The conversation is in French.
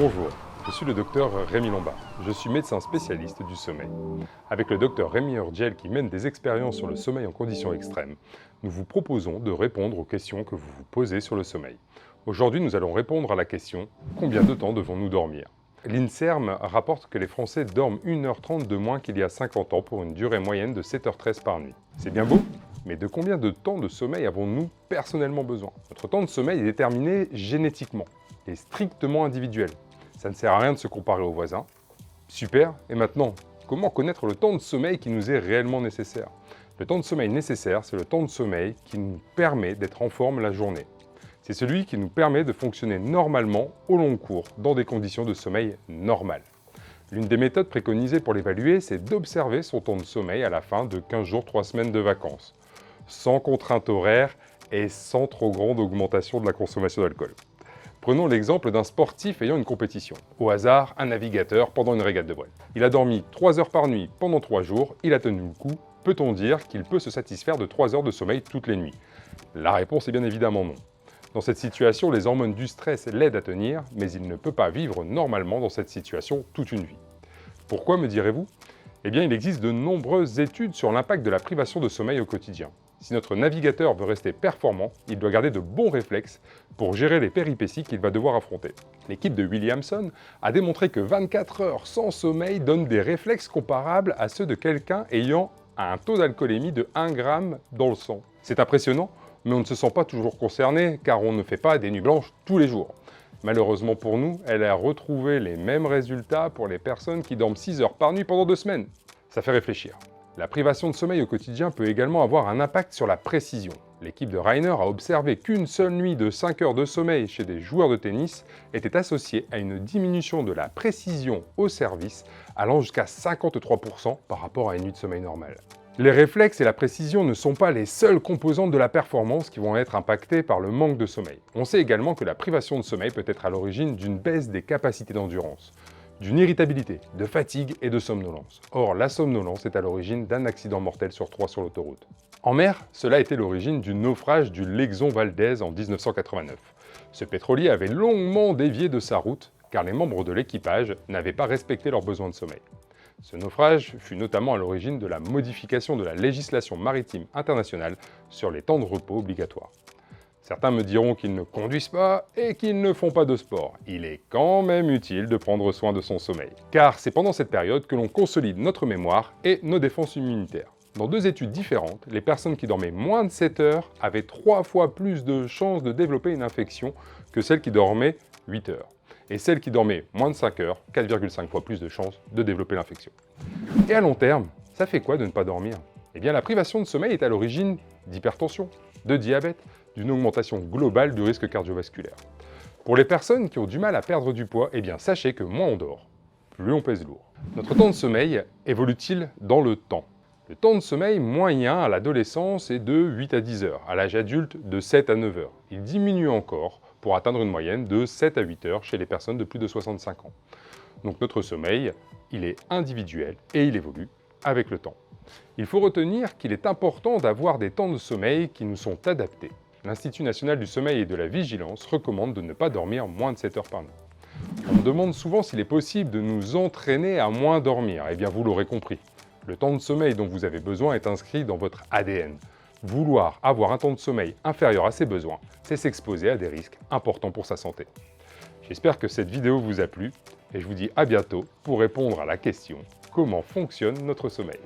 Bonjour, je suis le docteur Rémi Lombard. Je suis médecin spécialiste du sommeil. Avec le docteur Rémi Urgel qui mène des expériences sur le sommeil en conditions extrêmes, nous vous proposons de répondre aux questions que vous vous posez sur le sommeil. Aujourd'hui, nous allons répondre à la question « Combien de temps devons-nous dormir ?» L'INSERM rapporte que les Français dorment 1h30 de moins qu'il y a 50 ans pour une durée moyenne de 7h13 par nuit. C'est bien beau, mais de combien de temps de sommeil avons-nous personnellement besoin? Notre temps de sommeil est déterminé génétiquement et strictement individuel. Ça ne sert à rien de se comparer aux voisins. Super, et maintenant, comment connaître le temps de sommeil qui nous est réellement nécessaire? Le temps de sommeil nécessaire, c'est le temps de sommeil qui nous permet d'être en forme la journée. C'est celui qui nous permet de fonctionner normalement au long cours, dans des conditions de sommeil normales. L'une des méthodes préconisées pour l'évaluer, c'est d'observer son temps de sommeil à la fin de 15 jours, 3 semaines de vacances, sans contrainte horaire et sans trop grande augmentation de la consommation d'alcool. Prenons l'exemple d'un sportif ayant une compétition. Au hasard, un navigateur pendant une régate de voile. Il a dormi 3 heures par nuit pendant 3 jours, il a tenu le coup. Peut-on dire qu'il peut se satisfaire de 3 heures de sommeil toutes les nuits? La réponse est bien évidemment non. Dans cette situation, les hormones du stress l'aident à tenir, mais il ne peut pas vivre normalement dans cette situation toute une vie. Pourquoi, me direz-vous? Eh bien, il existe de nombreuses études sur l'impact de la privation de sommeil au quotidien. Si notre navigateur veut rester performant, il doit garder de bons réflexes pour gérer les péripéties qu'il va devoir affronter. L'équipe de Williamson a démontré que 24 heures sans sommeil donnent des réflexes comparables à ceux de quelqu'un ayant un taux d'alcoolémie de 1 gramme dans le sang. C'est impressionnant, mais on ne se sent pas toujours concerné car on ne fait pas des nuits blanches tous les jours. Malheureusement pour nous, elle a retrouvé les mêmes résultats pour les personnes qui dorment 6 heures par nuit pendant 2 semaines. Ça fait réfléchir. La privation de sommeil au quotidien peut également avoir un impact sur la précision. L'équipe de Reiner a observé qu'une seule nuit de 5 heures de sommeil chez des joueurs de tennis était associée à une diminution de la précision au service allant jusqu'à 53% par rapport à une nuit de sommeil normale. Les réflexes et la précision ne sont pas les seules composantes de la performance qui vont être impactées par le manque de sommeil. On sait également que la privation de sommeil peut être à l'origine d'une baisse des capacités d'endurance, d'une irritabilité, de fatigue et de somnolence. Or, la somnolence est à l'origine d'un accident mortel sur 3 sur l'autoroute. En mer, cela a été l'origine du naufrage du l'Exxon Valdez en 1989. Ce pétrolier avait longuement dévié de sa route car les membres de l'équipage n'avaient pas respecté leurs besoins de sommeil. Ce naufrage fut notamment à l'origine de la modification de la législation maritime internationale sur les temps de repos obligatoires. Certains me diront qu'ils ne conduisent pas et qu'ils ne font pas de sport. Il est quand même utile de prendre soin de son sommeil, car c'est pendant cette période que l'on consolide notre mémoire et nos défenses immunitaires. Dans 2 études différentes, les personnes qui dormaient moins de 7 heures avaient 3 fois plus de chances de développer une infection que celles qui dormaient 8 heures. Et celles qui dormaient moins de 5 heures, 4,5 fois plus de chances de développer l'infection. Et à long terme, ça fait quoi de ne pas dormir? Eh bien, la privation de sommeil est à l'origine d'hypertension, de diabète, d'une augmentation globale du risque cardiovasculaire. Pour les personnes qui ont du mal à perdre du poids, eh bien, sachez que moins on dort, plus on pèse lourd. Notre temps de sommeil évolue-t-il dans le temps? Le temps de sommeil moyen à l'adolescence est de 8 à 10 heures, à l'âge adulte de 7 à 9 heures. Il diminue encore pour atteindre une moyenne de 7 à 8 heures chez les personnes de plus de 65 ans. Donc notre sommeil, il est individuel et il évolue avec le temps. Il faut retenir qu'il est important d'avoir des temps de sommeil qui nous sont adaptés. L'Institut national du sommeil et de la vigilance recommande de ne pas dormir moins de 7 heures par nuit. On me demande souvent s'il est possible de nous entraîner à moins dormir. Eh bien, vous l'aurez compris. Le temps de sommeil dont vous avez besoin est inscrit dans votre ADN. Vouloir avoir un temps de sommeil inférieur à ses besoins, c'est s'exposer à des risques importants pour sa santé. J'espère que cette vidéo vous a plu et je vous dis à bientôt pour répondre à la question « Comment fonctionne notre sommeil ?»